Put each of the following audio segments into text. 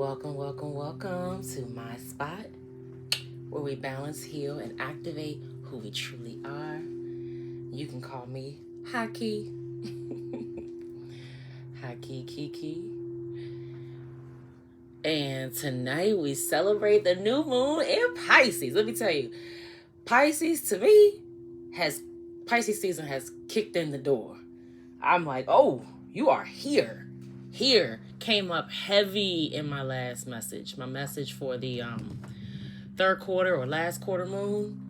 Welcome to MiSpot, where we balance, heal, and activate who we truly are. You can call me Haki. Haki Kiki. And tonight we celebrate the new moon in Pisces. Let me tell you, Pisces to me Pisces season has kicked in the door. I'm like, oh, you are here. Here came up heavy in my last message. My message for the third quarter or last quarter moon.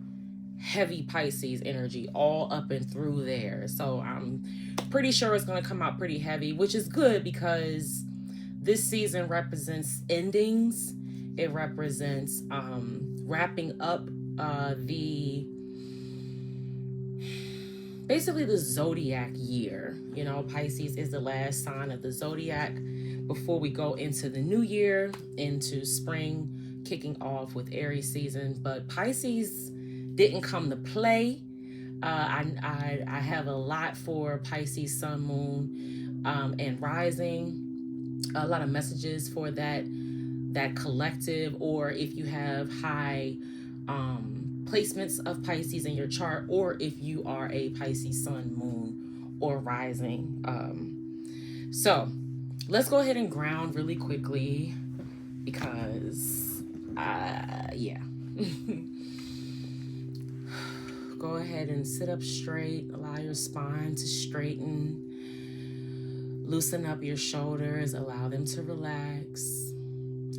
Heavy Pisces energy all up and through there. So I'm pretty sure it's going to come out pretty heavy, which is good because this season represents endings. It represents wrapping up basically the zodiac year. You know, Pisces is the last sign of the zodiac before we go into the new year, into spring, kicking off with Aries season. But Pisces didn't come to play. I have a lot for Pisces sun, moon, and rising. A lot of messages for that collective, or if you have high placements of Pisces in your chart, or if you are a Pisces sun, moon, or rising. So let's go ahead and ground really quickly because yeah. Go ahead and sit up straight. Allow your spine to straighten. Loosen up your shoulders. Allow them to relax.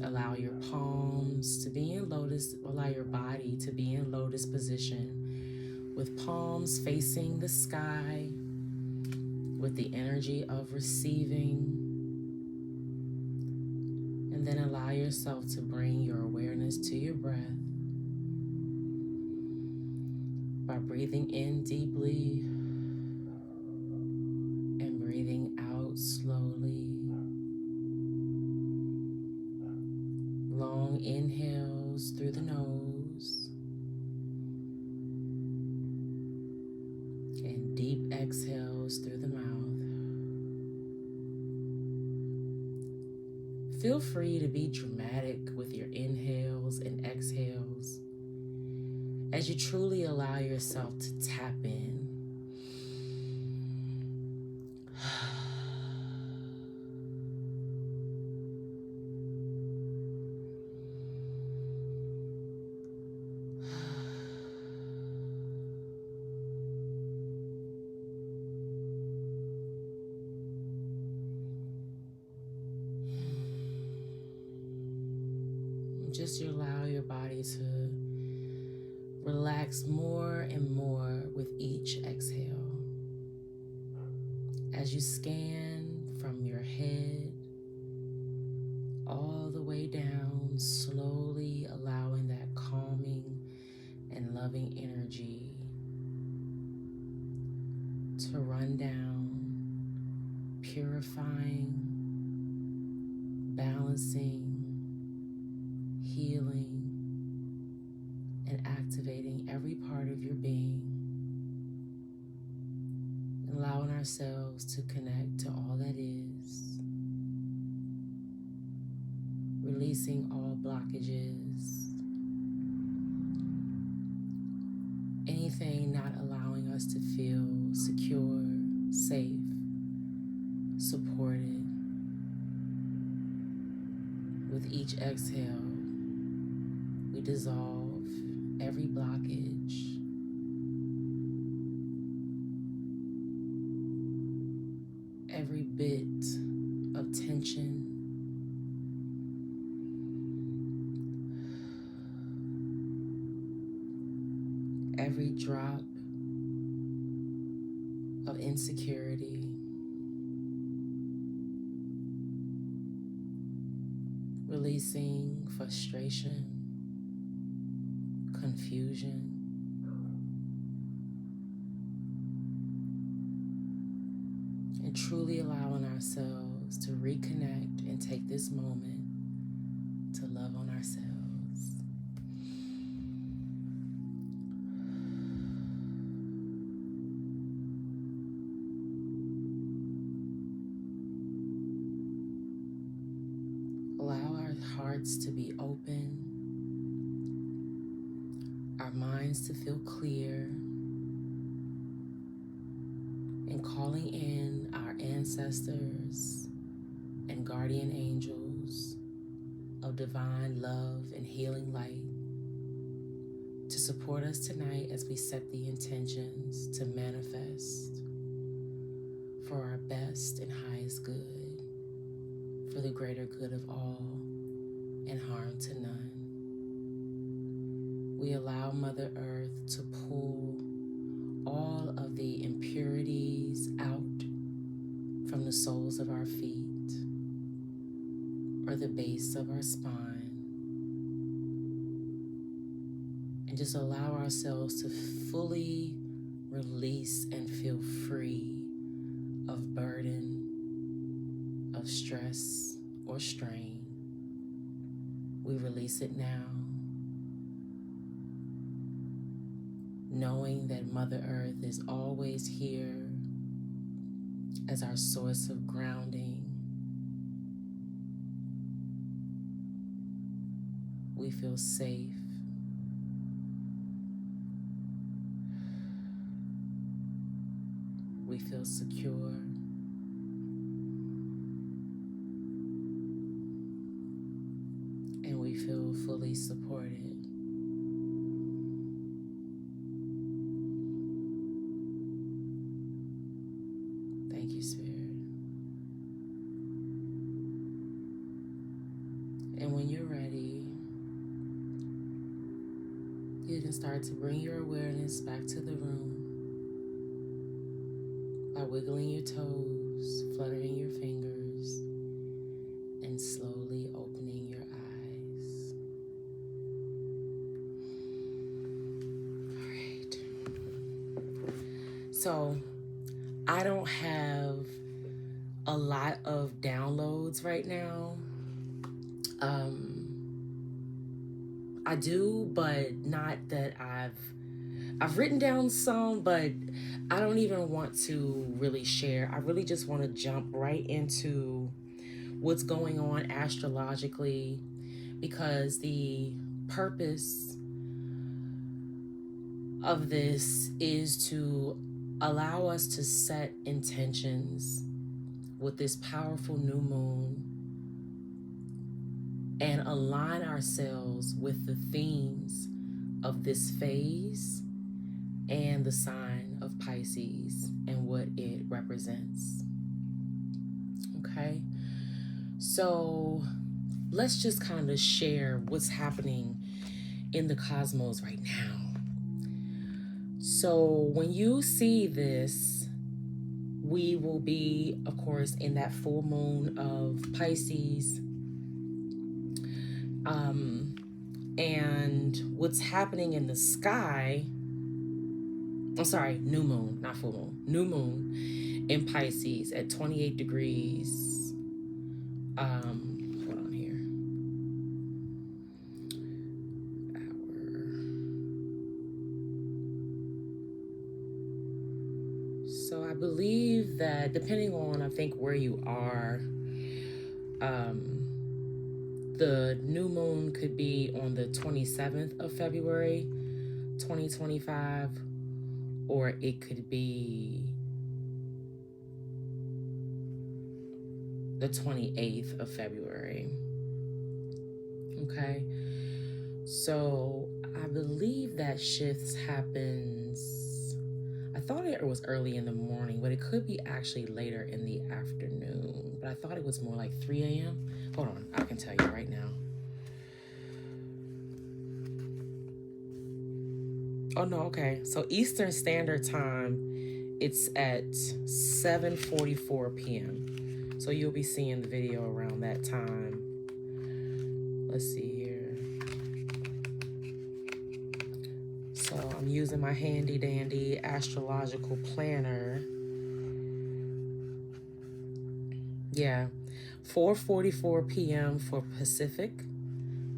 Allow your palms to be in lotus. Allow your body to be in lotus position with palms facing the sky, with the energy of receiving. And then allow yourself to bring your awareness to your breath by breathing in deeply and breathing out slowly. Long inhales through the nose and deep exhales through the mouth. Feel free to be dramatic with your inhales and exhales as you truly allow yourself to tap in. Just allow your body to relax more and more with each exhale. As you scan from your head all the way down, slowly allowing that calming and loving energy to run down, purifying, balancing, healing, and activating every part of your being, allowing ourselves to connect to all that is, releasing all blockages, anything not allowing us to feel secure, safe, supported. With each exhale, we dissolve every blockage, every bit of tension, every drop of insecurity, releasing frustration, confusion, and truly allowing ourselves to reconnect and take this moment to love on ourselves. Allow hearts to be open, our minds to feel clear, and calling in our ancestors and guardian angels of divine love and healing light to support us tonight as we set the intentions to manifest for our best and highest good, for the greater good of all and harm to none. We allow Mother Earth to pull all of the impurities out from the soles of our feet or the base of our spine, and just allow ourselves to fully release and feel free of burden, of stress or strain. We release it now, knowing that Mother Earth is always here as our source of grounding. We feel safe. We feel secure. And we feel fully supported. Thank you, Spirit. And when you're ready, you can start to bring your awareness back to the room by wiggling your toes, fluttering your fingers, and slowly opening your eyes. All right. So, I don't have a lot of downloads right now. I do, but not that I've written down some, but I don't even want to really share. I really just want to jump right into what's going on astrologically, because the purpose of this is to allow us to set intentions with this powerful new moon and align ourselves with the themes of this phase and the sign of Pisces and what it represents. Okay, so let's just kind of share what's happening in the cosmos right now. So when you see this, we will be, of course, in that full moon of Pisces. And what's happening in the sky, I'm sorry, new moon, not full moon, new moon in Pisces at 28 degrees. Hold on here. So I believe that depending on, I think, where you are, the new moon could be on the 27th of February, 2025, or it could be the 28th of February. Okay, so I believe that shifts happens, I thought it was early in the morning, but it could be actually later in the afternoon, but I thought it was more like 3 a.m. Hold on, I can tell you right now. Oh no, okay, so Eastern Standard Time, it's at 7:44 p.m. So you'll be seeing the video around that time. Let's see here. So I'm using my handy dandy astrological planner. Yeah, 4:44 p.m. for Pacific.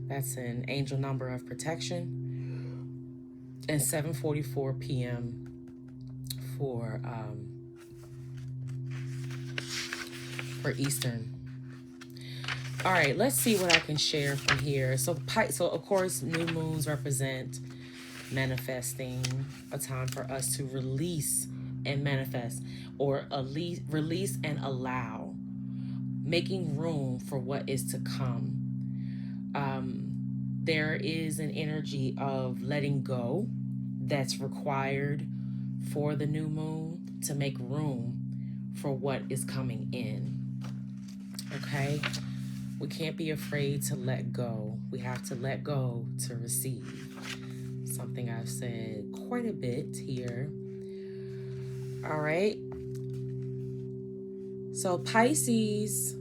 That's an angel number of protection. And 7:44 p.m. for Eastern. All right, let's see what I can share from here. So of course, new moons represent manifesting, a time for us to release and manifest, or at least release and allow, making room for what is to come. There is an energy of letting go that's required for the new moon to make room for what is coming in. Okay? We can't be afraid to let go. We have to let go to receive. Something I've said quite a bit here. All right. So Pisces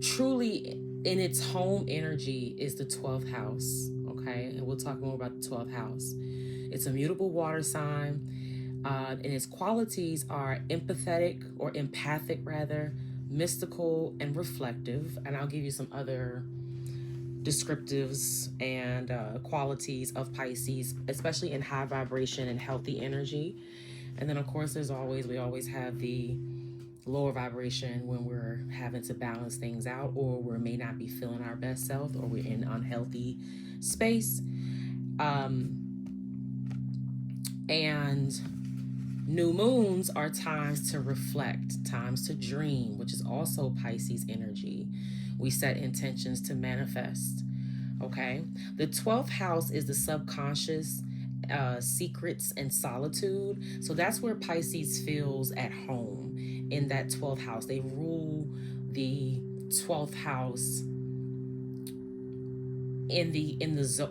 truly in its home energy is the 12th house. Okay. And we'll talk more about the 12th house. It's a mutable water sign. And its qualities are empathetic, or empathic rather, mystical, and reflective. And I'll give you some other descriptives and qualities of Pisces, especially in high vibration and healthy energy. And then, of course, we always have the lower vibration when we're having to balance things out, or we may not be feeling our best self, or we're in unhealthy space. And new moons are times to reflect, times to dream, which is also Pisces energy. We set intentions to manifest. Okay. The 12th house is the subconscious, secrets, and solitude. So that's where Pisces feels at home, in that 12th house. They rule the 12th house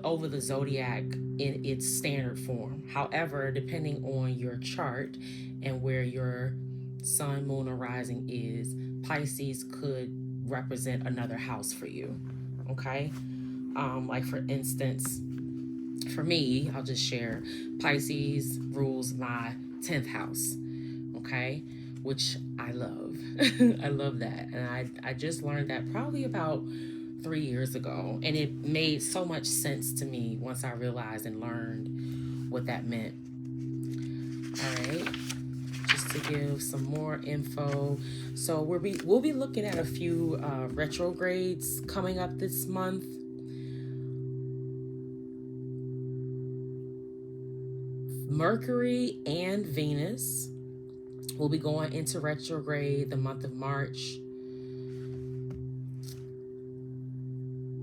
over the zodiac in its standard form. However, depending on your chart and where your sun, moon, or rising is, Pisces could represent another house for you. Okay. Like for instance, for me, I'll just share, Pisces rules my 10th house. Okay. Which I love. I love that. And I just learned that probably about 3 years ago. And it made so much sense to me once I realized and learned what that meant. All right. Just to give some more info. So we'll be looking at a few retrogrades coming up this month. Mercury and Venus will be going into retrograde the month of March.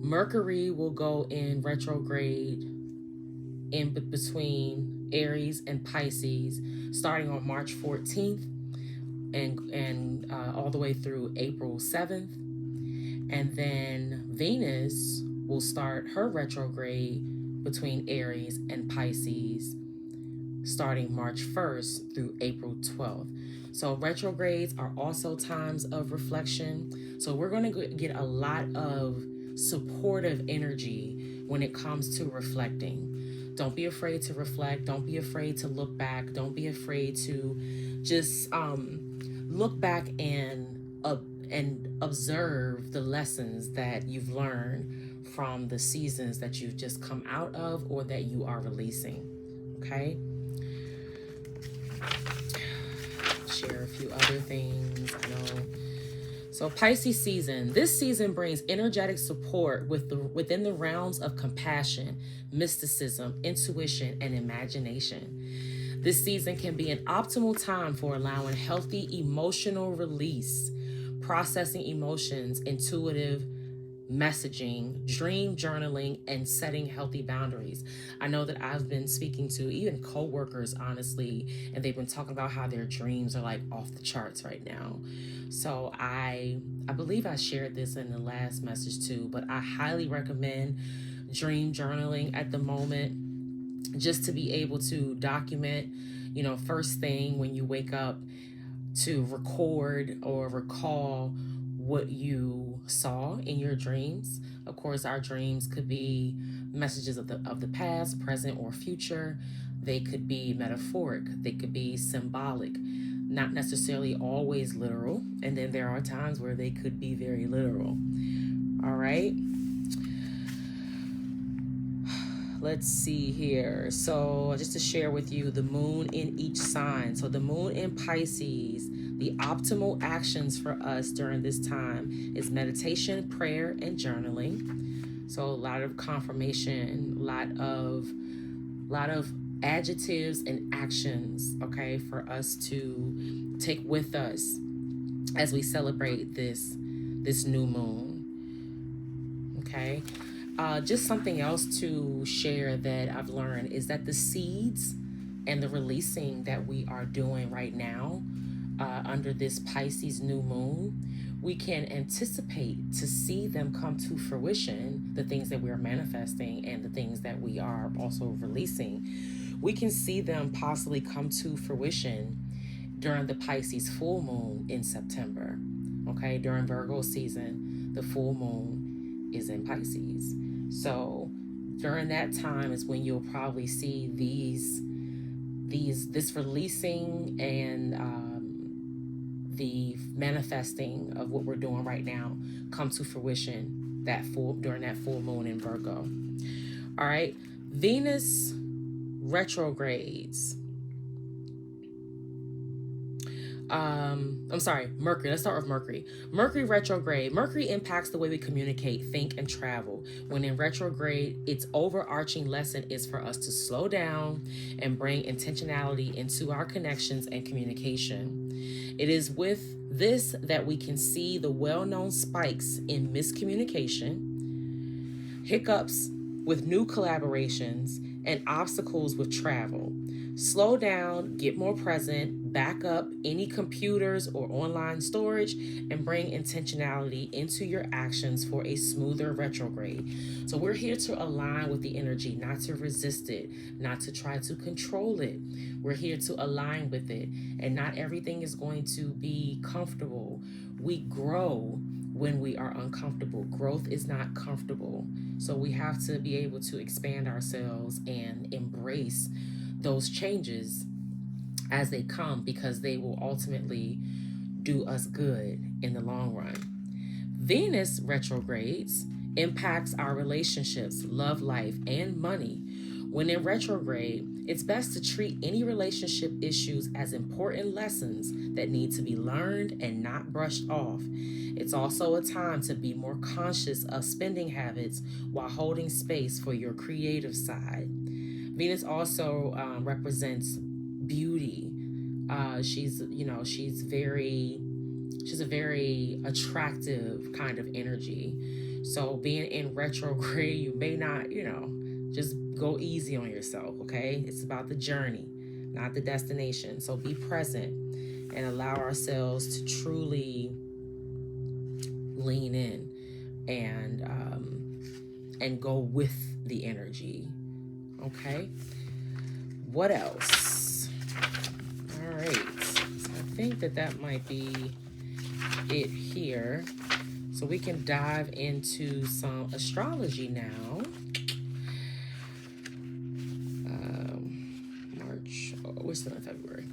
Mercury will go in retrograde in between Aries and Pisces, starting on March 14th and all the way through April 7th. And then Venus will start her retrograde between Aries and Pisces, starting March 1st through April 12th. So retrogrades are also times of reflection. So we're going to get a lot of supportive energy when it comes to reflecting. Don't be afraid to reflect. Don't be afraid to look back. Don't be afraid to just look back and observe the lessons that you've learned from the seasons that you've just come out of or that you are releasing. Okay? Share a few other things. So Pisces season. This season brings energetic support within the realms of compassion, mysticism, intuition, and imagination. This season can be an optimal time for allowing healthy emotional release, processing emotions, intuitive messaging, dream journaling, and setting healthy boundaries. I know that I've been speaking to even coworkers, honestly, and they've been talking about how their dreams are like off the charts right now. So I believe I shared this in the last message too, but I highly recommend dream journaling at the moment, just to be able to document, first thing when you wake up, to record or recall what you saw in your dreams. Of course, our dreams could be messages of the past, present, or future. They could be metaphoric. They could be symbolic, not necessarily always literal. And then there are times where they could be very literal. All right. Let's see here. So just to share with you the moon in each sign. So the moon in Pisces, the optimal actions for us during this time is meditation, prayer, and journaling. So a lot of confirmation, a lot of adjectives and actions, okay, for us to take with us as we celebrate this new moon. Okay. Just something else to share that I've learned is that the seeds and the releasing that we are doing right now under this Pisces new moon, we can anticipate to see them come to fruition, the things that we are manifesting and the things that we are also releasing. We can see them possibly come to fruition during the Pisces full moon in September. Okay, during Virgo season, the full moon is in Pisces. So during that time is when you'll probably see this releasing and the manifesting of what we're doing right now come to fruition during that full moon in Virgo. All right, Venus retrogrades. I'm sorry, Mercury. Let's start with Mercury. Mercury retrograde. Mercury impacts the way we communicate, think, and travel. When in retrograde, its overarching lesson is for us to slow down and bring intentionality into our connections and communication. It is with this that we can see the well-known spikes in miscommunication, hiccups with new collaborations, and obstacles with travel. Slow down, get more present, back up any computers or online storage, and bring intentionality into your actions for a smoother retrograde. So we're here to align with the energy, not to resist it, not to try to control it. We're here to align with it, and not everything is going to be comfortable. We grow when we are uncomfortable. Growth is not comfortable. So we have to be able to expand ourselves and embrace those changes as they come, because they will ultimately do us good in the long run. Venus retrogrades impacts our relationships, love life, and money. When in retrograde, it's best to treat any relationship issues as important lessons that need to be learned and not brushed off. It's also a time to be more conscious of spending habits while holding space for your creative side. Venus also represents beauty. She's a very attractive kind of energy. So being in retrograde, you may not, just go easy on yourself, okay? It's about the journey, not the destination. So be present and allow ourselves to truly lean in and go with the energy. Okay. What else? All right. So I think that might be it here. So we can dive into some astrology now. March. Oh, we're still in February.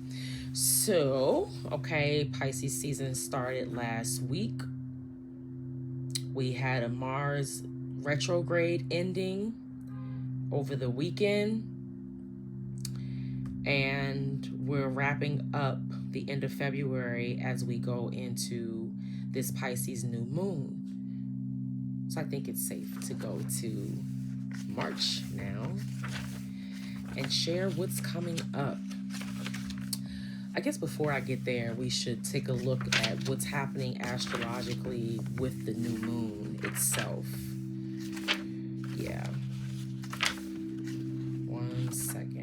So, okay, Pisces season started last week. We had a Mars retrograde ending over the weekend, and we're wrapping up the end of February as we go into this Pisces new moon. So I think it's safe to go to March now and share what's coming up. I guess before I get there, we should take a look at what's happening astrologically with the new moon itself. Yeah. 1 second.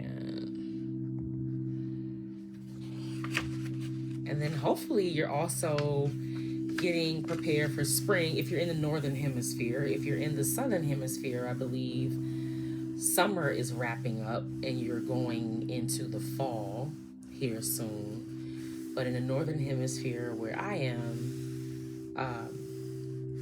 And then hopefully you're also getting prepared for spring if you're in the northern hemisphere. If you're in the southern hemisphere, I believe summer is wrapping up and you're going into the fall here soon. But in the northern hemisphere where I am,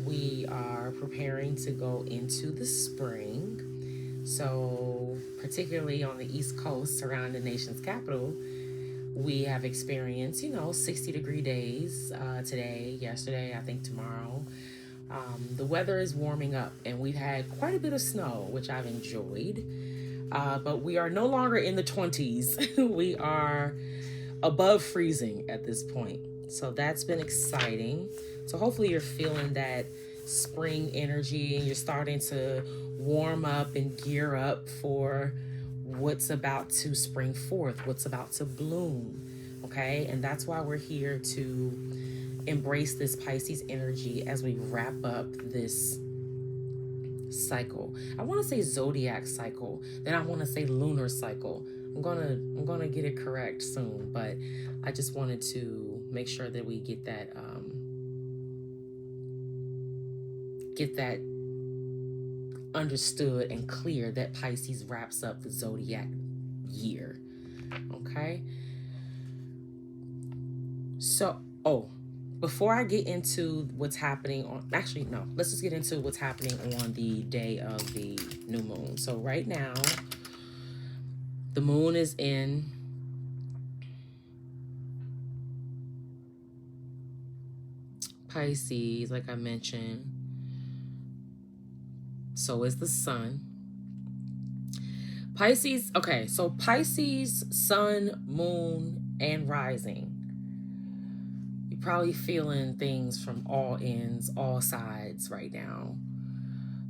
we are preparing to go into the spring. So particularly on the East Coast around the nation's capital, we have experienced, 60-degree days today, yesterday, I think tomorrow. The weather is warming up, and we've had quite a bit of snow, which I've enjoyed. But we are no longer in the 20s. We are above freezing at this point. So that's been exciting. So hopefully you're feeling that spring energy and you're starting to warm up and gear up for what's about to spring forth, what's about to bloom. Okay? And that's why we're here to embrace this Pisces energy as we wrap up this cycle. I want to say zodiac cycle, then I want to say lunar cycle. I'm gonna get it correct soon, but I just wanted to make sure that we get that understood and clear that Pisces wraps up the zodiac year. Okay. So, before I get into what's happening on, actually, no, let's just get into what's happening on the day of the new moon. So right now, the moon is in Pisces, like I mentioned. So is the sun. Pisces, okay, so Pisces, sun, moon, and rising. You're probably feeling things from all ends, all sides right now.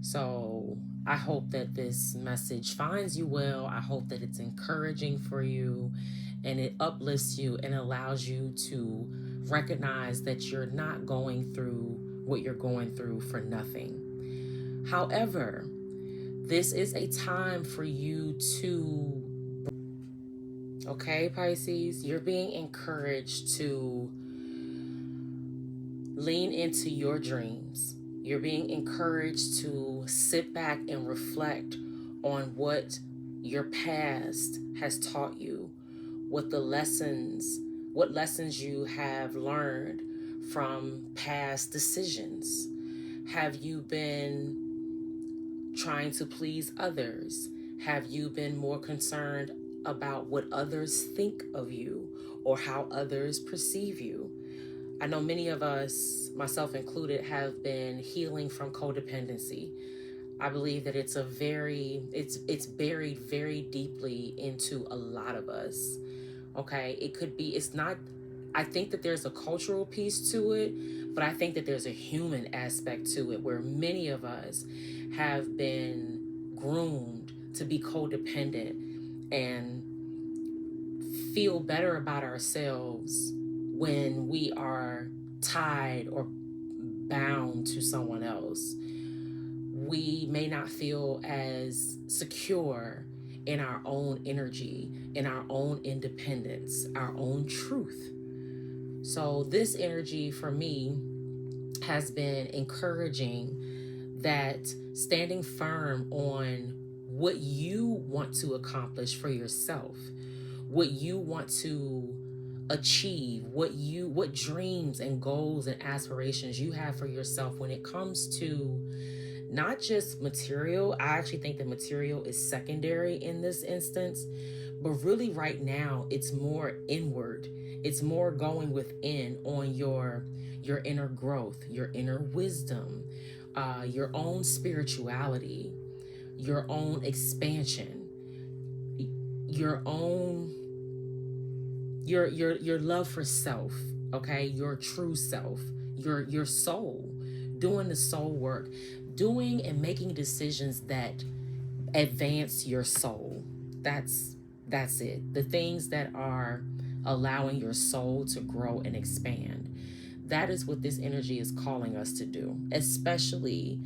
So I hope that this message finds you well. I hope that it's encouraging for you and it uplifts you and allows you to recognize that you're not going through what you're going through for nothing. However, this is a time for you to, okay, Pisces, you're being encouraged to lean into your dreams. You're being encouraged to sit back and reflect on what your past has taught you, what lessons you have learned from past decisions. Have you been trying to please others? Have you been more concerned about what others think of you or how others perceive you? I know many of us, myself included, have been healing from codependency. I believe that it's buried very deeply into a lot of us. Okay, I think that there's a cultural piece to it, but I think that there's a human aspect to it where many of us have been groomed to be codependent and feel better about ourselves when we are tied or bound to someone else. We may not feel as secure in our own energy, in our own independence, our own truth. So this energy for me has been encouraging that standing firm on what you want to accomplish for yourself, what you want to achieve, what dreams and goals and aspirations you have for yourself when it comes to not just material. I actually think that material is secondary in this instance, but really right now it's more inward. It's more going within on your inner growth, your inner wisdom, your own spirituality, your own expansion, your own your love for self, okay, your true self, your soul, doing the soul work, doing and making decisions that advance your soul. That's it. The things that are allowing your soul to grow and expand. That is what this energy is calling us to do, especially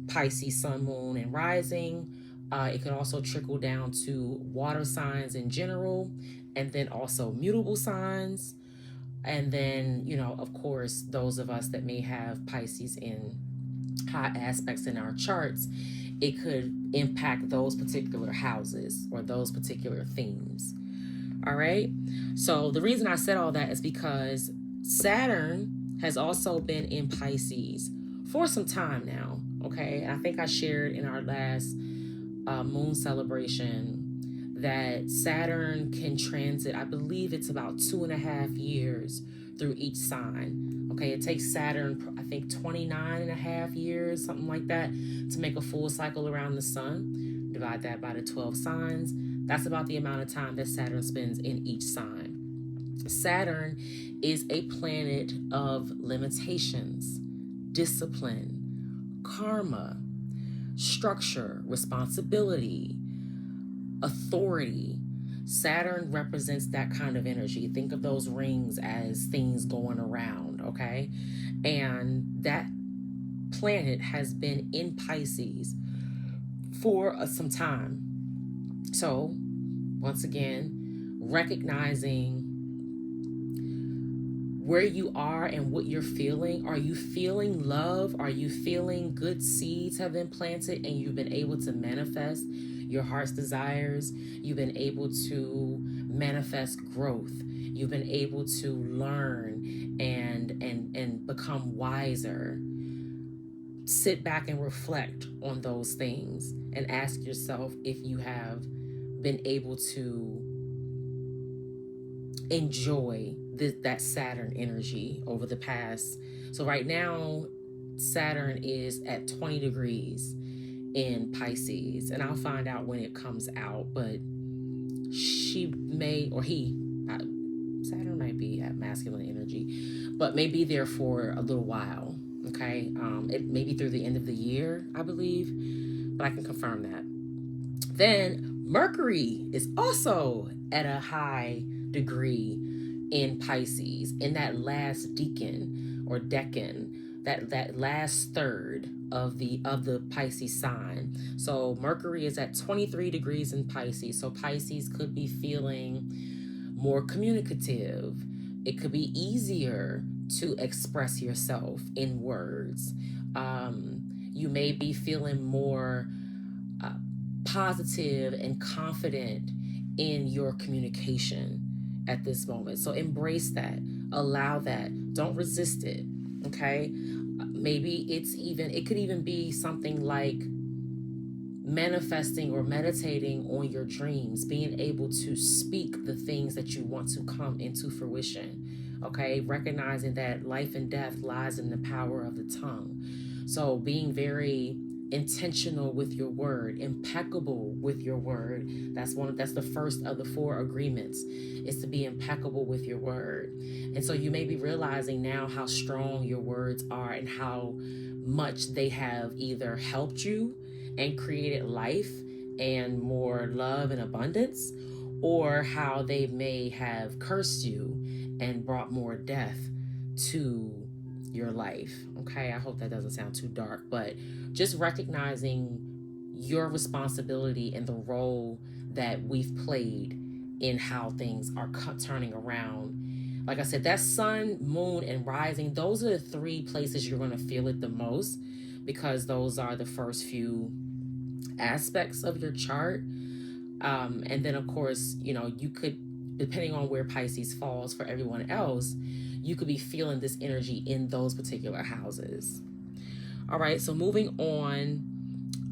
Pisces, sun, moon, and rising. It can also trickle down to water signs in general, and then also mutable signs. And then, of course, those of us that may have Pisces in high aspects in our charts, it could impact those particular houses or those particular themes. All right. So the reason I said all that is because Saturn has also been in Pisces for some time now. Okay. And I think I shared in our last moon celebration that Saturn can transit, I believe it's about 2.5 years through each sign. Okay, it takes Saturn, I think 29.5 years, something like that, to make a full cycle around the sun. divide that by the 12 signs. That's about the amount of time that Saturn spends in each sign. Saturn is a planet of limitations, discipline, karma, structure, responsibility, authority. Saturn represents that kind of energy. Think of those rings as things going around, okay? And that planet has been in Pisces for some time. So, once again, recognizing where you are and what you're feeling. Are you feeling love? Are you feeling good seeds have been planted and you've been able to manifest your heart's desires? You've been able to manifest growth. You've been able to learn and become wiser. Sit back and reflect on those things and ask yourself if you have been able to enjoy that Saturn energy over the past. So right now, Saturn is at 20 degrees in Pisces, and I'll find out when it comes out, but Saturn might be at masculine energy, but may be there for a little while, okay? It may be through the end of the year, I believe, but I can confirm that. Then Mercury is also at a high degree in Pisces, in that last decan or decan, that last third of the Pisces sign. So Mercury is at 23 degrees in Pisces. So Pisces could be feeling more communicative. It could be easier to express yourself in words. You may be feeling more positive and confident in your communication at this moment. So embrace that, allow that, don't resist it, okay? Maybe it could even be something like manifesting or meditating on your dreams, being able to speak the things that you want to come into fruition, okay? Recognizing that life and death lies in the power of the tongue. So being very intentional with your word, impeccable with your word. That's the first of the 4 agreements, is to be impeccable with your word. And so you may be realizing now how strong your words are and how much they have either helped you and created life and more love and abundance, or how they may have cursed you and brought more death to your life. Okay, I hope that doesn't sound too dark, but just recognizing your responsibility and the role that we've played in how things are turning around. Like I said, that sun, moon, and rising, those are the 3 places you're going to feel it the most, because those are the first few aspects of your chart. And then, of course, you could, depending on where Pisces falls for everyone else, you could be feeling this energy in those particular houses. All right, so moving on.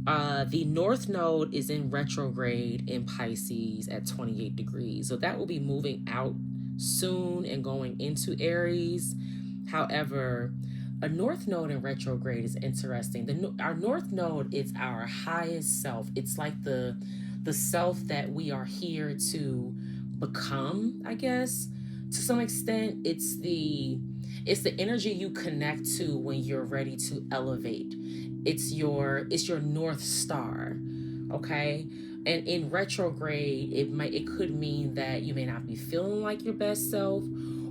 The North Node is in retrograde in Pisces at 28 degrees. So that will be moving out soon and going into Aries. However, a North Node in retrograde is interesting. Our North Node is our highest self. It's like the self that we are here to become, I guess. To some extent, it's the energy you connect to when you're ready to elevate. It's your North Star, okay? And in retrograde, it could mean that you may not be feeling like your best self,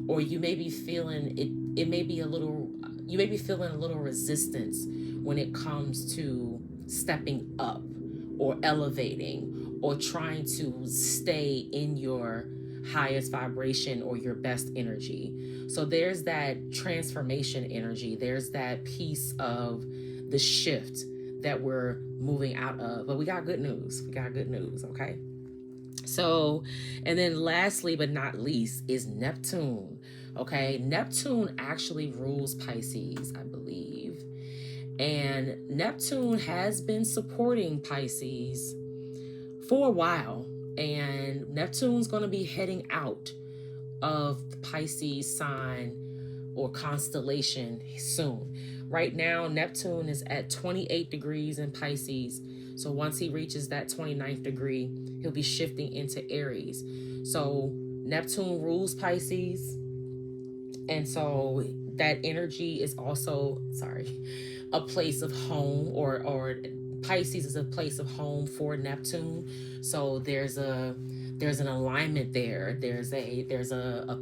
or you may be feeling you may be feeling a little resistance when it comes to stepping up or elevating or trying to stay in your highest vibration or your best energy. So there's that transformation energy. There's that piece of the shift that we're moving out of. But we got good news. Okay? So, and then lastly but not least is Neptune. Okay? Neptune actually rules Pisces, I believe. And Neptune has been supporting Pisces for a while. And Neptune's going to be heading out of the Pisces sign or constellation soon. Right now, Neptune is at 28 degrees in Pisces. So once he reaches that 29th degree, he'll be shifting into Aries. So Neptune rules Pisces. And so that energy is also, a place of home, or Pisces is a place of home for Neptune. So there's an alignment there. There's a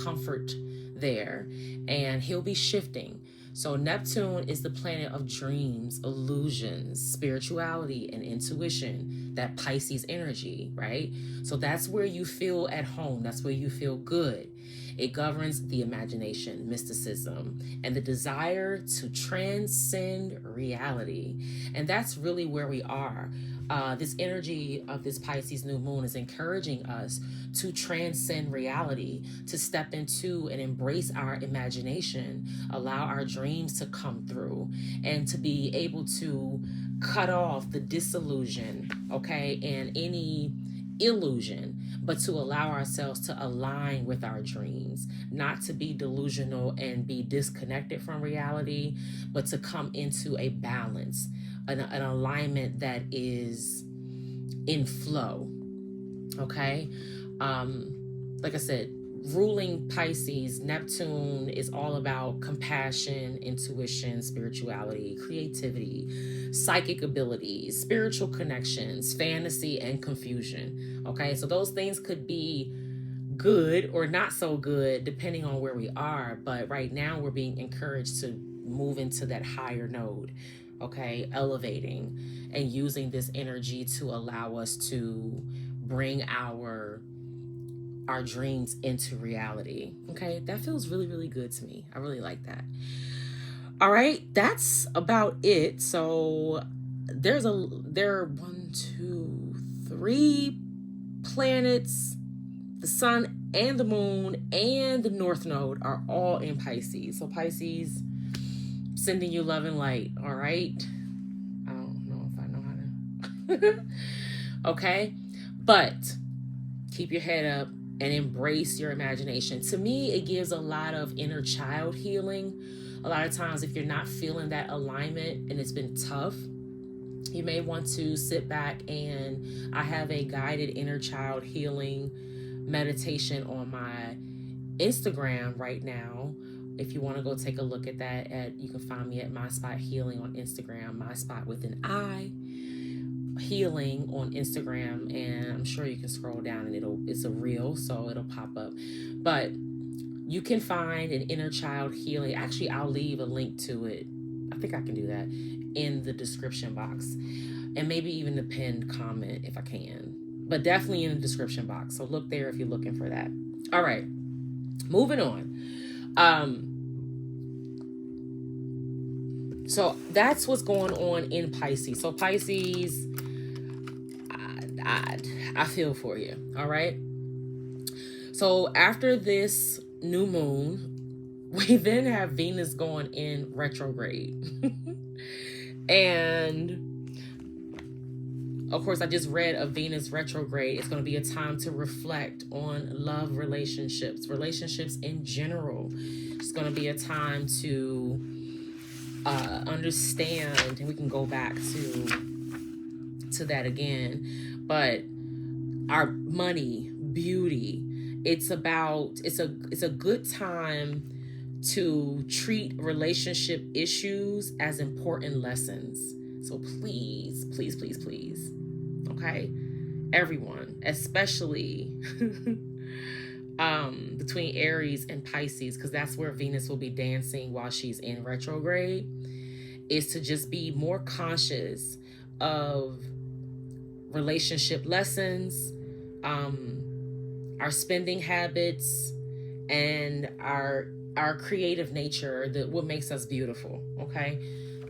comfort there, and he'll be shifting. So Neptune is the planet of dreams, illusions, spirituality, and intuition, that Pisces energy, right? So that's where you feel at home. That's where you feel good. It governs the imagination, mysticism, and the desire to transcend reality. And that's really where we are. This energy of this Pisces new moon is encouraging us to transcend reality, to step into and embrace our imagination, allow our dreams to come through, and to be able to cut off the disillusion, okay, and any illusion, but to allow ourselves to align with our dreams, not to be delusional and be disconnected from reality, but to come into a balance, an alignment that is in flow. Okay. Like I said, ruling Pisces, Neptune is all about compassion, intuition, spirituality, creativity, psychic abilities, spiritual connections, fantasy, and confusion. Okay, so those things could be good or not so good depending on where we are, but right now we're being encouraged to move into that higher node. Okay, elevating and using this energy to allow us to bring our dreams into reality. Okay, that feels really, really good to me. I really like that. All right, that's about it. So there are 1, 2, 3 planets. The sun and the moon and the north node are all in Pisces. So Pisces, sending you love and light. All right. I don't know if I know how to. Okay. But keep your head up and embrace your imagination. To me, it gives a lot of inner child healing. A lot of times, if you're not feeling that alignment and it's been tough, you may want to sit back, and I have a guided inner child healing meditation on my Instagram right now. If you want to go take a look at that, you can find me at MiSpot Healing on Instagram, MiSpot with an I, Healing on Instagram, and I'm sure you can scroll down and it's a reel, so it'll pop up. But you can find an inner child healing. Actually, I'll leave a link to it. I think I can do that in the description box, and maybe even the pinned comment if I can, but definitely in the description box. So look there if you're looking for that. All right, moving on. So that's what's going on in Pisces. So Pisces, I feel for you. All right. So after this new moon, we then have Venus going in retrograde. And of course, I just read a Venus retrograde. It's going to be a time to reflect on love, relationships in general. It's going to be a time to understand, and we can go back to that again, but our money, beauty, it's a good time to treat relationship issues as important lessons. So please, please, please, please, okay, everyone, especially between Aries and Pisces, because that's where Venus will be dancing while she's in retrograde, is to just be more conscious of relationship lessons, our spending habits, and our creative nature, what makes us beautiful. Okay,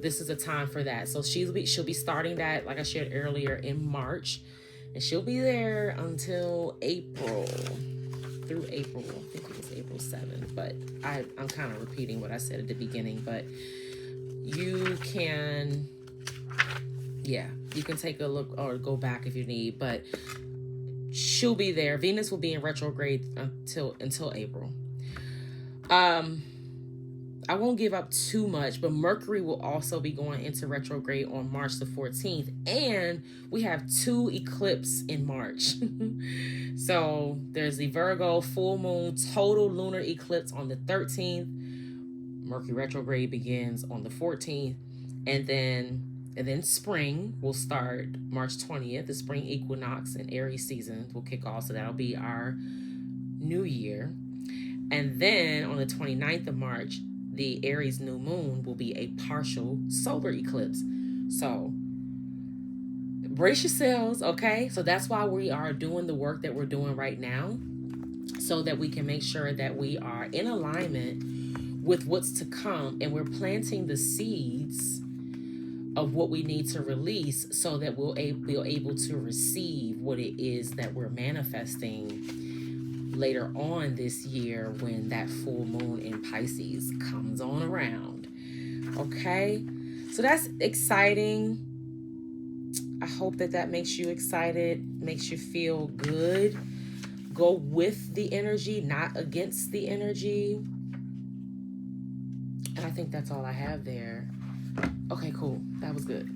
this is a time for that. So she'll be starting that, like I shared earlier, in March, and she'll be there until April. Through April, I think it was April 7th, but I'm kind of repeating what I said at the beginning, but you can take a look or go back if you need, but she'll be there. Venus will be in retrograde until April. I won't give up too much, but Mercury will also be going into retrograde on March the 14th. And we have 2 eclipses in March. So there's the Virgo full moon total lunar eclipse on the 13th. Mercury retrograde begins on the 14th. And then spring will start March 20th. The spring equinox and Aries season will kick off. So that'll be our new year. And then on the 29th of March, the Aries new moon will be a partial solar eclipse. So brace yourselves, okay? So that's why we are doing the work that we're doing right now, so that we can make sure that we are in alignment with what's to come, and we're planting the seeds of what we need to release, so that we'll be able to receive what it is that we're manifesting later on this year when that full moon in Pisces comes on around. Okay, so that's exciting. I hope that makes you excited, makes you feel good. Go with the energy, not against the energy. And I think that's all I have there. Okay, cool. That was good.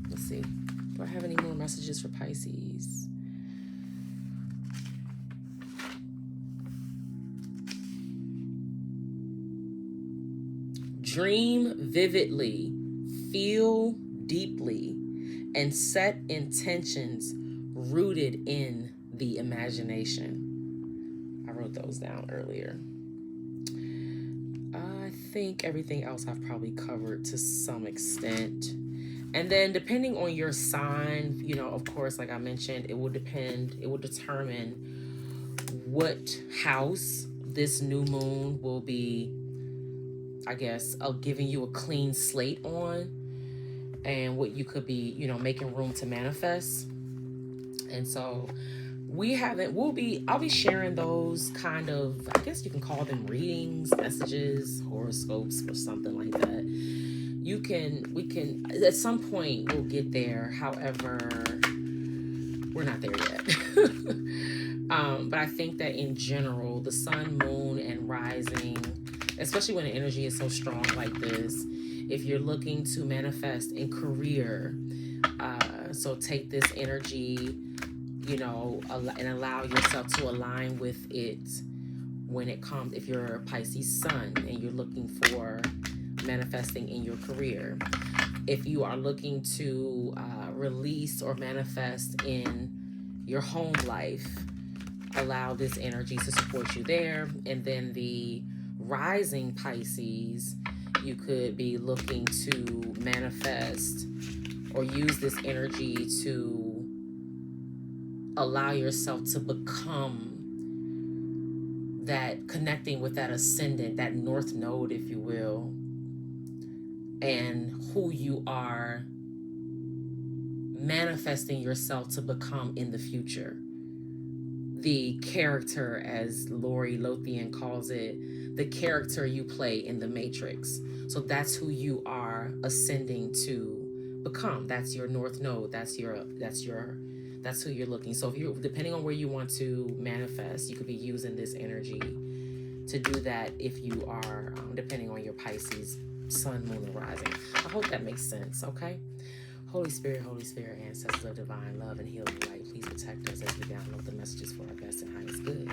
Let's see. Do I have any more messages for Pisces? Dream vividly, feel deeply, and set intentions rooted in the imagination. I wrote those down earlier. I think everything else I've probably covered to some extent. And then depending on your sign, you know, of course, like I mentioned, it will determine what house this new moon will be, I guess, giving you a clean slate on, and what you could be, you know, making room to manifest. And so I'll be sharing those kind of, I guess you can call them readings, messages, horoscopes, or something like that. We can, at some point we'll get there. However, we're not there yet. But I think that in general, the sun, moon, and rising, especially when the energy is so strong like this, if you're looking to manifest in career, so take this energy, you know, and allow yourself to align with it when it comes, if you're a Pisces sun and you're looking for manifesting in your career. If you are looking to release or manifest in your home life, allow this energy to support you there. And then the rising Pisces, you could be looking to manifest or use this energy to allow yourself to become that, connecting with that ascendant, that north node, if you will, and who you are manifesting yourself to become in the future. The character, as Lori Lothian calls it, the character you play in the Matrix. So that's who you are ascending to become. That's your north node. That's who you're looking. So if you, depending on where you want to manifest, you could be using this energy to do that. If you are, depending on your Pisces sun, moon, and rising. I hope that makes sense. Okay. Holy Spirit, ancestors of divine love and healing light, please protect us as we download the messages for our best and highest good.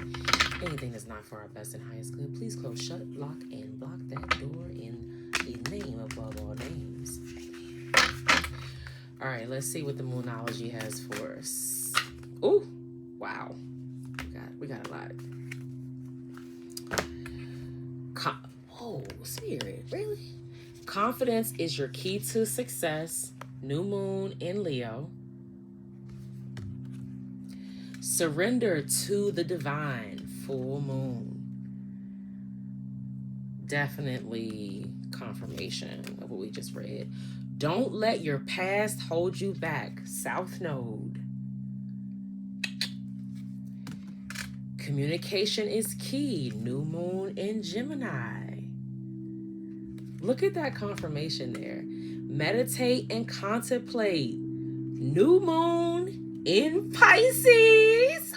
Anything that's not for our best and highest good, please close, shut, lock, and block that door in the name above all names. All right, let's see what the Moonology has for us. Ooh, wow. We got a lot. Oh, Spirit, really? Confidence is your key to success. New moon in Leo. Surrender to the divine. Full moon. Definitely confirmation of what we just read. Don't let your past hold you back. South node. Communication is key. New moon in Gemini. Look at that confirmation there. Meditate and contemplate. New moon in Pisces.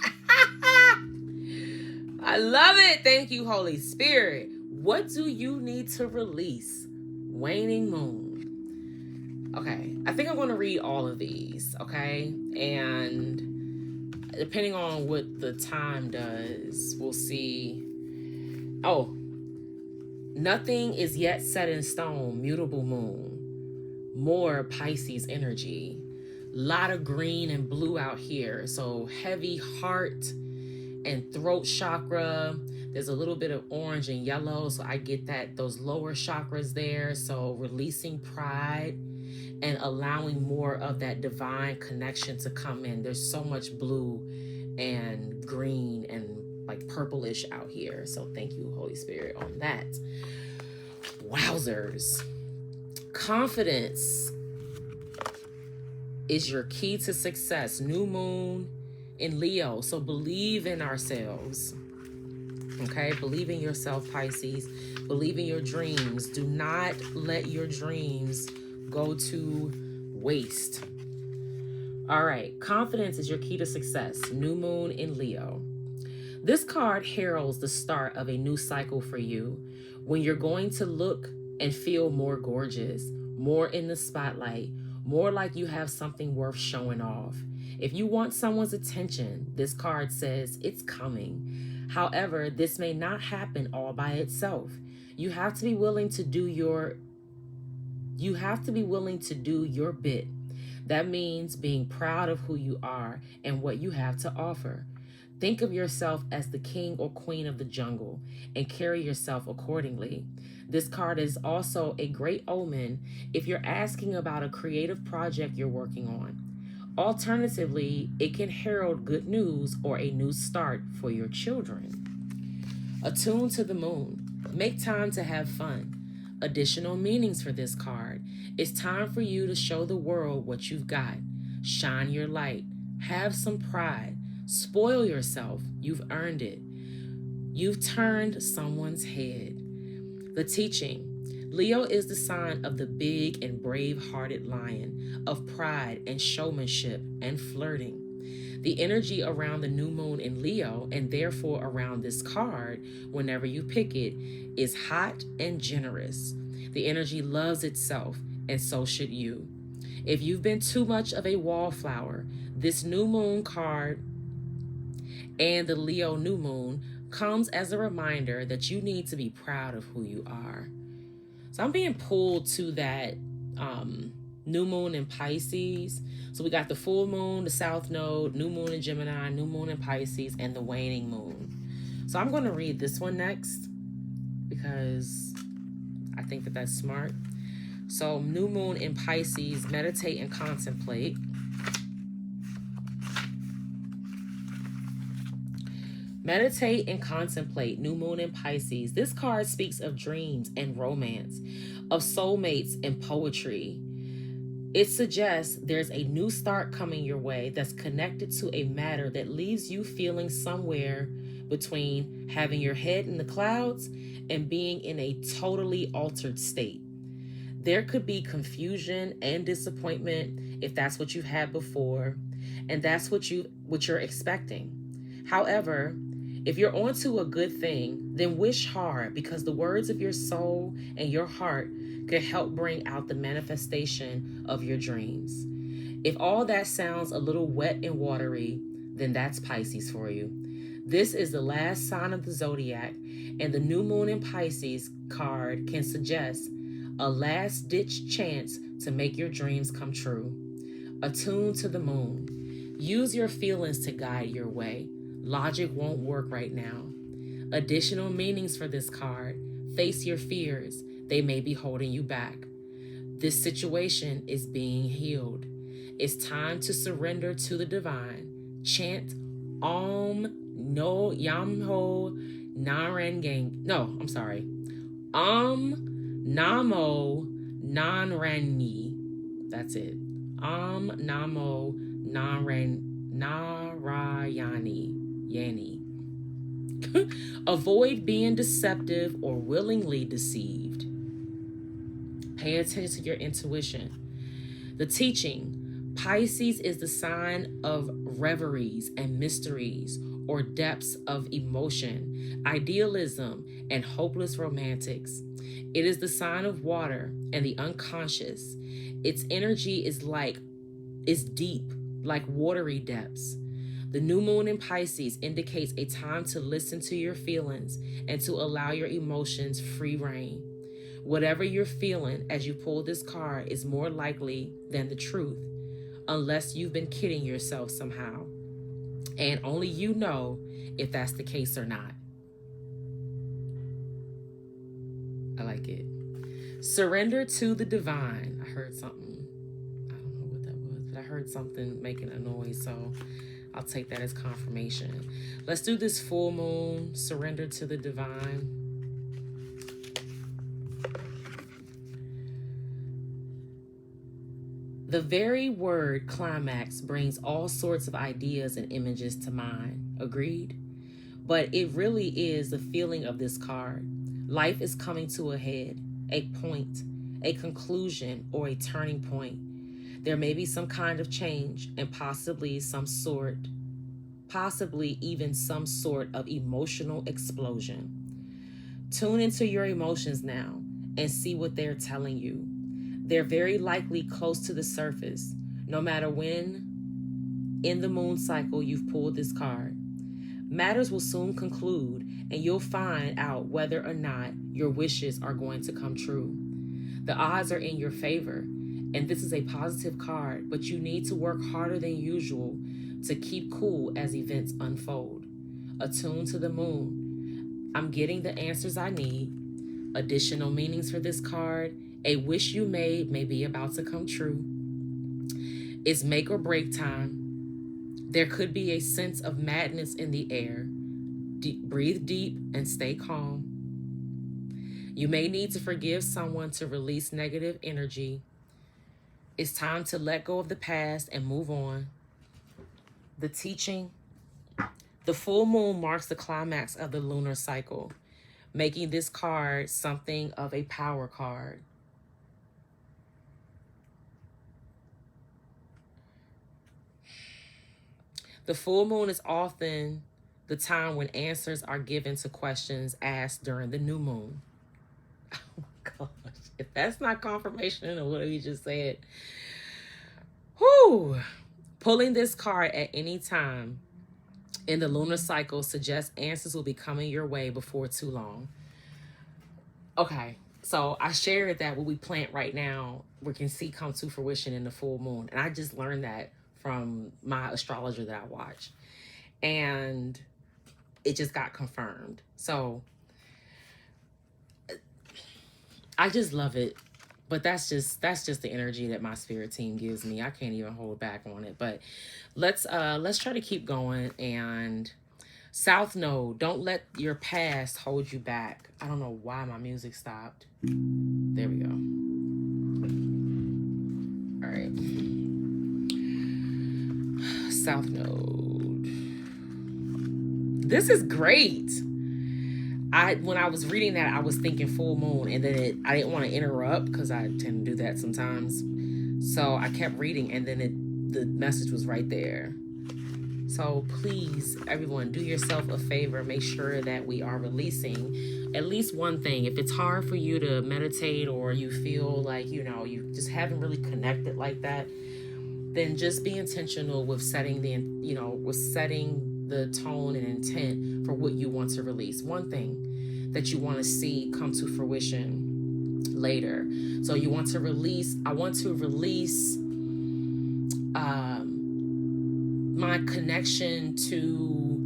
I I love it. Thank you, Holy Spirit. What do you need to release? Waning moon. Okay, I think I'm going to read all of these, okay? And depending on what the time does, we'll see. Oh, nothing is yet set in stone. Mutable moon. More Pisces energy. Lot of green and blue out here. So heavy heart and throat chakra. There's a little bit of orange and yellow, so I get that, those lower chakras there. So releasing pride and allowing more of that divine connection to come in. There's so much blue and green and like purplish out here. So thank you, Holy Spirit, on that. Wowzers. Confidence is your key to success. New moon in Leo. So believe in ourselves. Okay? Believe in yourself, Pisces. Believe in your dreams. Do not let your dreams go to waste. All right. Confidence is your key to success. New moon in Leo. This card heralds the start of a new cycle for you when you're going to look and feel more gorgeous, more in the spotlight, more like you have something worth showing off. If you want someone's attention, this card says it's coming. However, this may not happen all by itself. You have to be willing to do your bit. That means being proud of who you are and what you have to offer. Think of yourself as the king or queen of the jungle and carry yourself accordingly. This card is also a great omen if you're asking about a creative project you're working on. Alternatively, it can herald good news or a new start for your children. Attuned to the moon. Make time to have fun. Additional meanings for this card. It's time for you to show the world what you've got. Shine your light. Have some pride. Spoil yourself. You've earned it. You've turned someone's head. The teaching. Leo is the sign of the big and brave-hearted lion, of pride and showmanship and flirting. The energy around the new moon in Leo, and therefore around this card, whenever you pick it, is hot and generous. The energy loves itself, and so should you. If you've been too much of a wallflower, this new moon card and the Leo new moon comes as a reminder that you need to be proud of who you are. So I'm being pulled to that new moon in Pisces. So we got the full moon, the south node, new moon in Gemini, new moon in Pisces, and the waning moon. So I'm going to read this one next because I think that that's smart. So new moon in Pisces, meditate and contemplate. Meditate and contemplate, new moon in Pisces. This card speaks of dreams and romance, of soulmates and poetry. It suggests there's a new start coming your way that's connected to a matter that leaves you feeling somewhere between having your head in the clouds and being in a totally altered state. There could be confusion and disappointment if that's what you've had before, and that's what you're expecting. However, if you're onto a good thing, then wish hard, because the words of your soul and your heart could help bring out the manifestation of your dreams. If all that sounds a little wet and watery, then that's Pisces for you. This is the last sign of the zodiac, and the new moon in Pisces card can suggest a last-ditch chance to make your dreams come true. Attune to the moon. Use your feelings to guide your way. Logic won't work right now. Additional meanings for this card. Face your fears. They may be holding you back. This situation is being healed. It's time to surrender to the divine. Chant Om No Yamho Narengang. No, I'm sorry. Om Namo Nanrani. That's it. Om Namo Narayani. Yanni. Avoid being deceptive or willingly deceived. Pay attention to your intuition. The teaching. Pisces is the sign of reveries and mysteries, or depths of emotion, idealism, and hopeless romantics. It is the sign of water and the unconscious. Its energy is deep, like watery depths. The new moon in Pisces indicates a time to listen to your feelings and to allow your emotions free rein. Whatever you're feeling as you pull this card is more likely than the truth, unless you've been kidding yourself somehow. And only you know if that's the case or not. I like it. Surrender to the divine. I heard something. I don't know what that was, but I heard something making a noise, so I'll take that as confirmation. Let's do this full moon. Surrender to the divine. The very word climax brings all sorts of ideas and images to mind. Agreed? But it really is the feeling of this card. Life is coming to a head, a point, a conclusion, or a turning point. There may be some kind of change and possibly even some sort of emotional explosion. Tune into your emotions now and see what they're telling you. They're very likely close to the surface, no matter when in the moon cycle you've pulled this card. Matters will soon conclude, and you'll find out whether or not your wishes are going to come true. The odds are in your favor, and this is a positive card, but you need to work harder than usual to keep cool as events unfold. Attune to the moon. I'm getting the answers I need. Additional meanings for this card. A wish you made may be about to come true. It's make or break time. There could be a sense of madness in the air. Breathe deep and stay calm. You may need to forgive someone to release negative energy. It's time to let go of the past and move on. The teaching. The full moon marks the climax of the lunar cycle, making this card something of a power card. The full moon is often the time when answers are given to questions asked during the new moon. Oh my gosh. If that's not confirmation of what we just said. Whew. Pulling this card at any time in the lunar cycle suggests answers will be coming your way before too long. Okay. So I shared that what we plant right now, we can see come to fruition in the full moon. And I just learned that from my astrologer that I watch. And it just got confirmed. So I just love it. But that's just the energy that my spirit team gives me. I can't even hold back on it. But let's try to keep going. And South Node, don't let your past hold you back. I don't know why my music stopped. There we go. All right. South Node. This is great. When I was reading that, I was thinking full moon, and then I didn't want to interrupt because I tend to do that sometimes. So I kept reading, and then the message was right there. So please, everyone, do yourself a favor. Make sure that we are releasing at least one thing. If it's hard for you to meditate, or you feel like, you just haven't really connected like that, then just be intentional with setting the tone and intent for what you want to release. One thing that you want to see come to fruition later. So you want to release, I want to release my connection to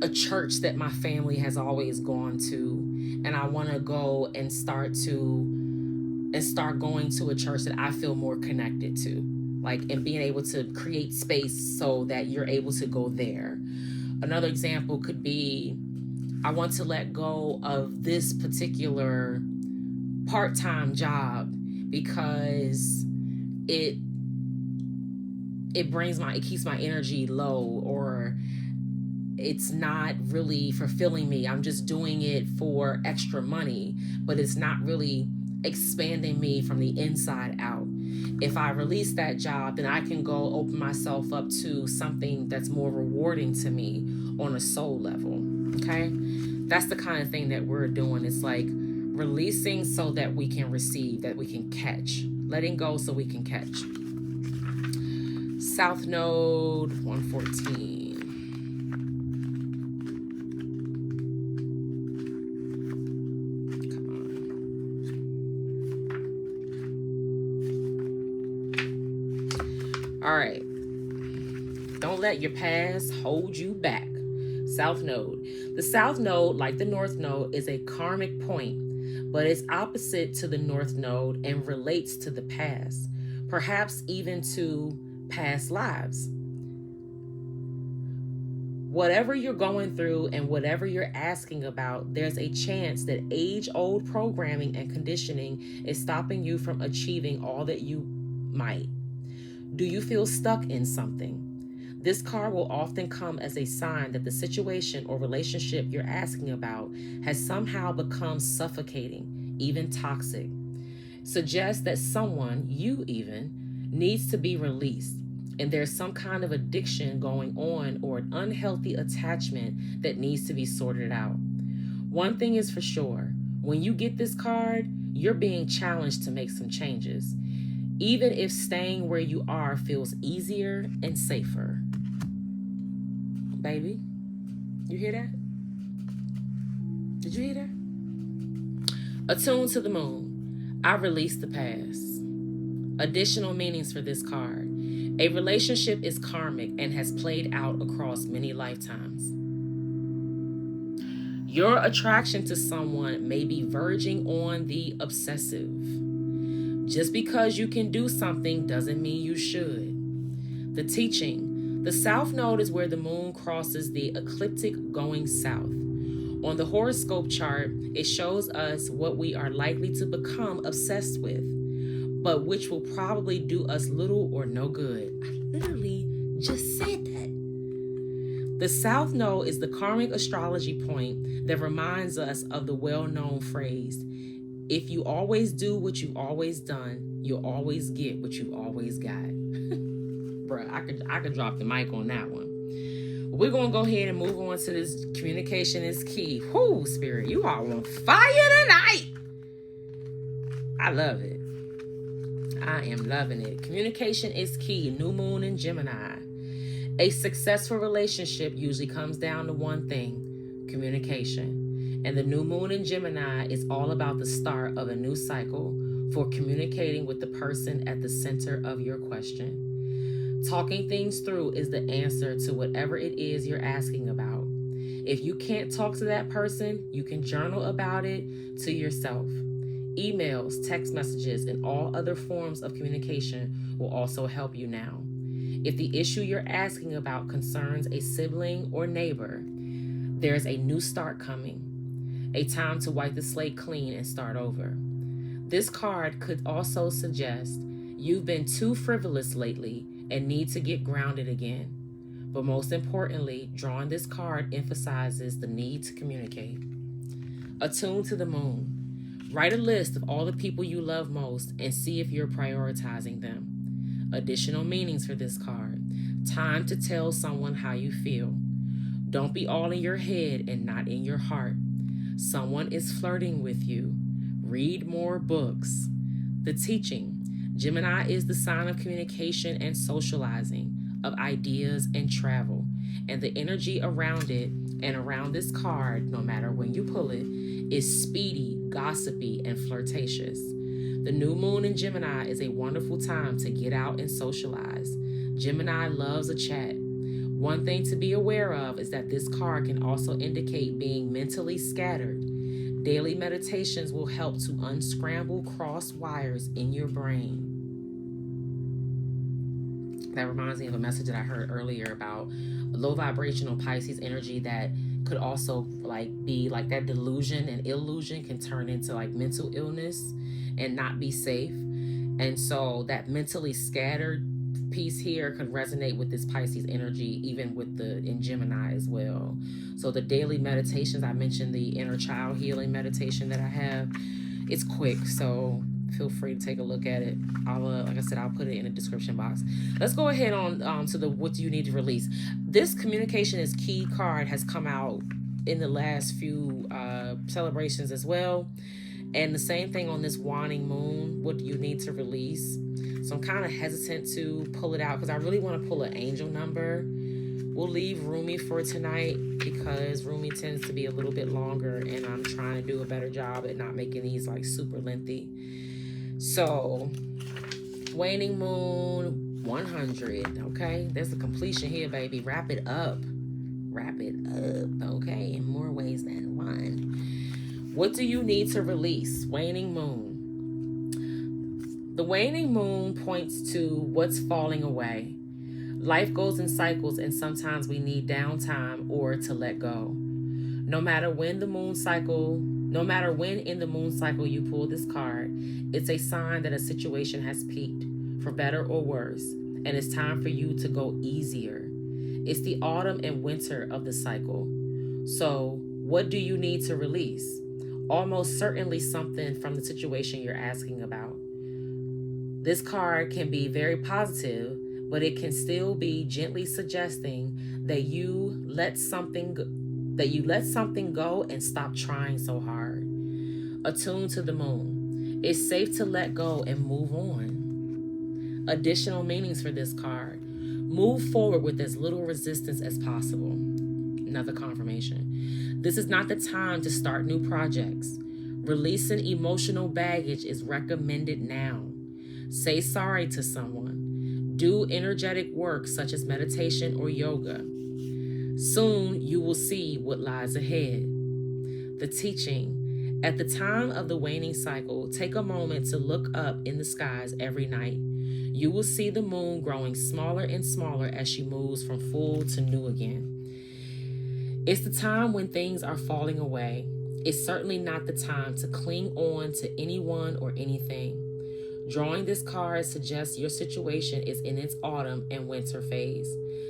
a church that my family has always gone to. And I want to go and start going to a church that I feel more connected to. And being able to create space so that you're able to go there. Another example could be, I want to let go of this particular part-time job because it keeps my energy low, or it's not really fulfilling me. I'm just doing it for extra money, but it's not really expanding me from the inside out. If I release that job, then I can go open myself up to something that's more rewarding to me, on a soul level. Okay? That's the kind of thing that we're doing. It's like releasing so that we can receive, that we can catch. Letting go so we can catch. South Node 114. All right. Don't let your past hold you back. South Node. The South Node, like the North Node, is a karmic point, but it's opposite to the North Node and relates to the past, perhaps even to past lives. Whatever you're going through and whatever you're asking about, there's a chance that age-old programming and conditioning is stopping you from achieving all that you might. Do you feel stuck in something? This card will often come as a sign that the situation or relationship you're asking about has somehow become suffocating, even toxic. Suggests that someone, you even, needs to be released, and there's some kind of addiction going on or an unhealthy attachment that needs to be sorted out. One thing is for sure, when you get this card, you're being challenged to make some changes, even if staying where you are feels easier and safer. Baby, you hear that? Did you hear that? Attuned to the moon. I release the past. Additional meanings for this card. A relationship is karmic and has played out across many lifetimes. Your attraction to someone may be verging on the obsessive. Just because you can do something doesn't mean you should. The teaching. The South Node is where the moon crosses the ecliptic going south. On the horoscope chart, it shows us what we are likely to become obsessed with, but which will probably do us little or no good. I literally just said that. The South Node is the karmic astrology point that reminds us of the well-known phrase, if you always do what you've always done, you'll always get what you've always got. Bruh, I could drop the mic on that one. We're going to go ahead and move on to this communication is key. Whoo, Spirit, you are on fire tonight. I love it. I am loving it. Communication is key. New moon in Gemini. A successful relationship usually comes down to one thing, communication. And the new moon in Gemini is all about the start of a new cycle for communicating with the person at the center of your question. Talking things through is the answer to whatever it is you're asking about. If you can't talk to that person, you can journal about it to yourself. Emails, text messages, and all other forms of communication will also help you now. If the issue you're asking about concerns a sibling or neighbor, there's a new start coming. A time to wipe the slate clean and start over. This card could also suggest you've been too frivolous lately and need to get grounded again. But most importantly, drawing this card emphasizes the need to communicate. Attuned to the moon. Write a list of all the people you love most and see if you're prioritizing them. Additional meanings for this card. Time to tell someone how you feel. Don't be all in your head and not in your heart. Someone is flirting with you. Read more books. The teaching. Gemini is the sign of communication and socializing, of ideas and travel. And the energy around it and around this card, no matter when you pull it, is speedy, gossipy, and flirtatious. The new moon in Gemini is a wonderful time to get out and socialize. Gemini loves a chat. One thing to be aware of is that this card can also indicate being mentally scattered. Daily meditations will help to unscramble crossed wires in your brain. That reminds me of a message that I heard earlier about low vibrational Pisces energy that could also be like that delusion and illusion can turn into like mental illness and not be safe. And so that mentally scattered piece here could resonate with this Pisces energy, even with the in Gemini as well. So the daily meditations, I mentioned the inner child healing meditation that I have. It's quick, so feel free to take a look at it. I'll, like I said, I'll put it in the description box. Let's go ahead on to the what do you need to release. This communication is key card has come out in the last few celebrations as well. And the same thing on this waning moon. What do you need to release? So I'm kind of hesitant to pull it out because I really want to pull an angel number. We'll leave Rumi for tonight because Rumi tends to be a little bit longer, and I'm trying to do a better job at not making these like super lengthy. So, waning moon 100. Okay, there's a completion here, baby. Wrap it up. Wrap it up. Okay, in more ways than one. What do you need to release? Waning moon. The waning moon points to what's falling away. Life goes in cycles, and sometimes we need downtime or to let go. No matter when in the moon cycle you pull this card, it's a sign that a situation has peaked, for better or worse, and it's time for you to go easier. It's the autumn and winter of the cycle. So, what do you need to release? Almost certainly something from the situation you're asking about. This card can be very positive, but it can still be gently suggesting that you let something go and stop trying so hard. Attuned to the moon. It's safe to let go and move on. Additional meanings for this card. Move forward with as little resistance as possible. Another confirmation. This is not the time to start new projects. Releasing emotional baggage is recommended now. Say sorry to someone. Do energetic work such as meditation or yoga. Soon you will see what lies ahead. The teaching. At the time of the waning cycle, take a moment to look up in the skies every night. You will see the moon growing smaller and smaller as she moves from full to new again. It's the time when things are falling away. It's certainly not the time to cling on to anyone or anything. Drawing this card suggests your situation is in its autumn and winter phase.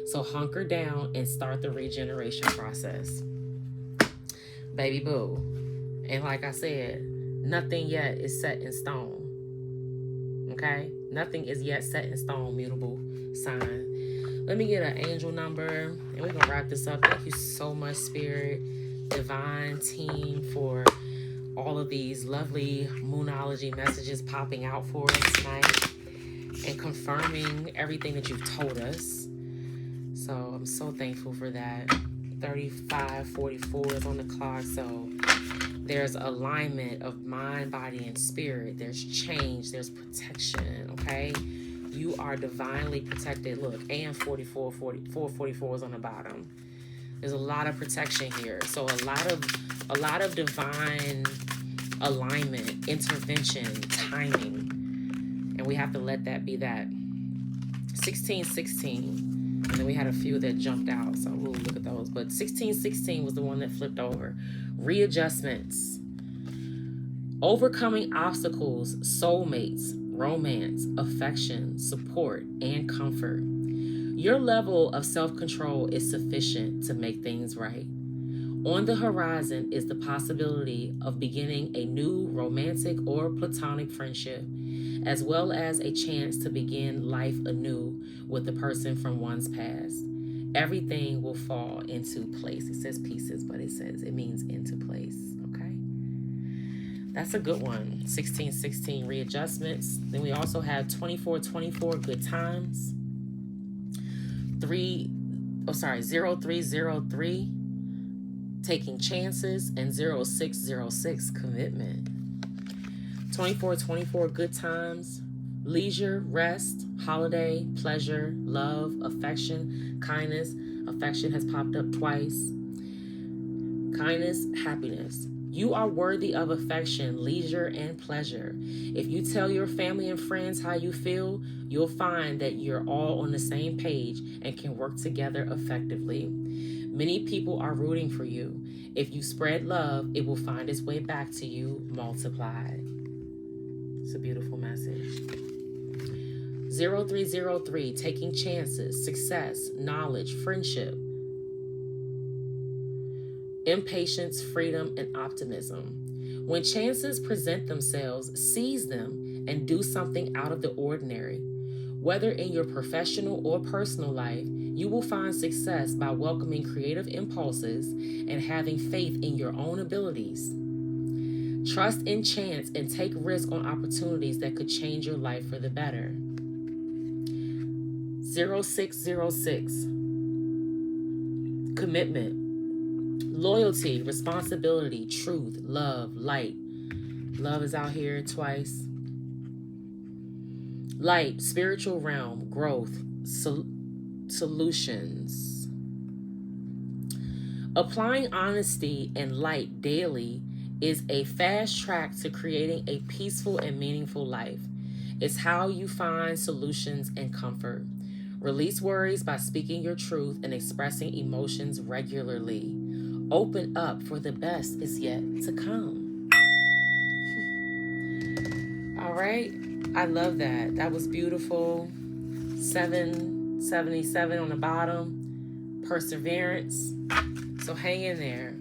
So hunker down and start the regeneration process. Baby boo. And like I said, nothing yet is set in stone. Okay? Nothing is yet set in stone, mutable sign. Let me get an angel number and we're going to wrap this up. Thank you so much, Spirit, Divine Team, for all of these lovely moonology messages popping out for us tonight and confirming everything that you've told us. So I'm so thankful for that. 35:44 is on the clock. So there's alignment of mind, body, and spirit. There's change. There's protection. Okay. You are divinely protected. Look, and 44 is on the bottom. There's a lot of protection here. So a lot of divine alignment, intervention, timing. And we have to let that be that. 1616. And then we had a few that jumped out. So we'll look at those. But 1616 was the one that flipped over. Readjustments. Overcoming obstacles, soulmates, romance, affection, support, and comfort. Your level of self-control is sufficient to make things right. On the horizon is the possibility of beginning a new romantic or platonic friendship, as well as a chance to begin life anew with the person from one's past. Everything will fall into place. It says pieces, but it means into place. Okay? That's a good one. 1616 readjustments. Then we also have 2424 good times. 0303 taking chances, and 0606 commitment. 2424 good times, leisure, rest, holiday, pleasure, love, affection, kindness. Affection has popped up twice. Kindness, happiness. You are worthy of affection, leisure, and pleasure. If you tell your family and friends how you feel, you'll find that you're all on the same page and can work together effectively. Many people are rooting for you. If you spread love, it will find its way back to you multiplied. It's a beautiful message. 0303, taking chances, success, knowledge, friendship, impatience, freedom, and optimism. When chances present themselves, seize them and do something out of the ordinary. Whether in your professional or personal life, you will find success by welcoming creative impulses and having faith in your own abilities. Trust in chance and take risk on opportunities that could change your life for the better. 0606. Commitment. Loyalty, responsibility, truth, love, light. Love is out here twice. Light, spiritual realm, growth, solutions. Applying honesty and light daily is a fast track to creating a peaceful and meaningful life. It's how you find solutions and comfort. Release worries by speaking your truth and expressing emotions regularly. Open up, for the best is yet to come. All right. I love that. That was beautiful. 777 on the bottom. Perseverance. So hang in there.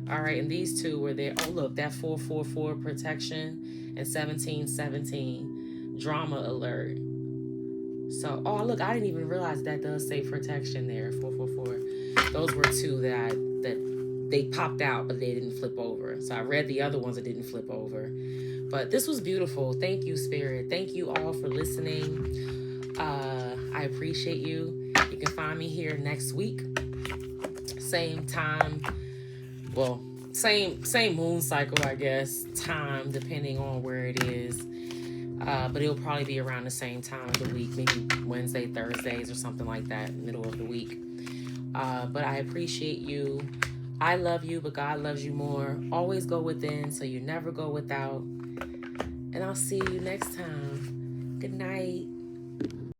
All right. And these two were there. Oh, look, that 444 protection and 1717 drama alert. So, oh, look, I didn't even realize that does say protection there, 444. Those were two that they popped out, but they didn't flip over. So I read the other ones that didn't flip over. But this was beautiful. Thank you, Spirit. Thank you all for listening. I appreciate you. You can find me here next week. Same time. Well, same moon cycle, I guess. Time, depending on where it is. But it'll probably be around the same time of the week, maybe Wednesday, Thursdays, or something like that, middle of the week. But I appreciate you. I love you, but God loves you more. Always go within, so you never go without. And I'll see you next time. Good night.